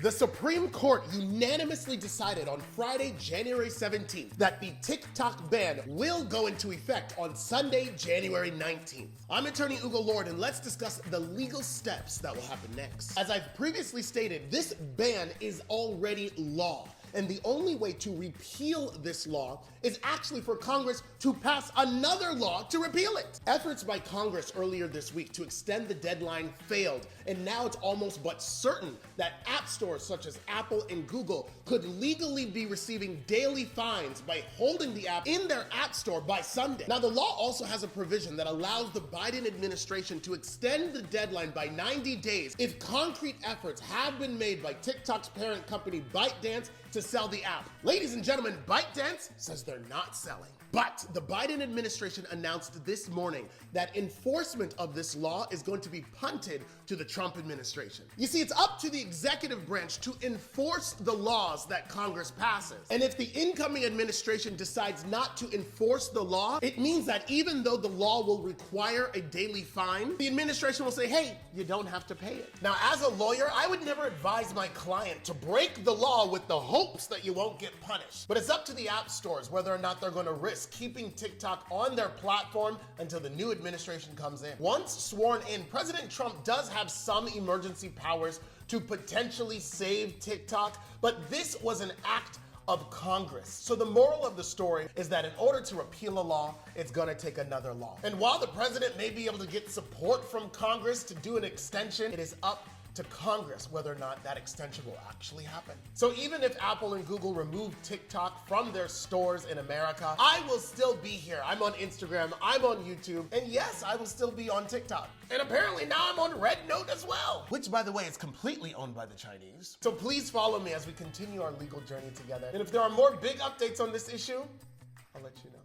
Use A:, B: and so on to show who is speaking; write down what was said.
A: The Supreme Court unanimously decided on Friday, January 17th, that the TikTok ban will go into effect on Sunday, January 19th. I'm attorney Ugo Lord, and let's discuss the legal steps that will happen next. As I've previously stated, this ban is already law. And the only way to repeal this law is actually for Congress to pass another law to repeal it. Efforts by Congress earlier this week to extend the deadline failed, and now it's almost but certain that app stores such as Apple and Google could legally be receiving daily fines by holding the app in their app store by Sunday. Now, the law also has a provision that allows the Biden administration to extend the deadline by 90 days if concrete efforts have been made by TikTok's parent company ByteDance to sell the app. Ladies and gentlemen, ByteDance says they're not selling. But the Biden administration announced this morning that enforcement of this law is going to be punted to the Trump administration. You see, it's up to the executive branch to enforce the laws that Congress passes. And if the incoming administration decides not to enforce the law, it means that even though the law will require a daily fine, the administration will say, hey, you don't have to pay it. Now, as a lawyer, I would never advise my client to break the law with the hopes that you won't get punished. But it's up to the app stores whether or not they're going to risk keeping TikTok on their platform until the new administration comes in. Once sworn in, President Trump does have some emergency powers to potentially save TikTok, but this was an act of Congress. So the moral of the story is that in order to repeal a law, it's gonna take another law. And while the president may be able to get support from Congress to do an extension, it is up to Congress whether or not that extension will actually happen. So even if Apple and Google remove TikTok from their stores in America, I will still be here. I'm on Instagram, I'm on YouTube, and yes, I will still be on TikTok. And apparently now I'm on Red Note as well, which by the way is completely owned by the Chinese. So please follow me as we continue our legal journey together. And if there are more big updates on this issue, I'll let you know.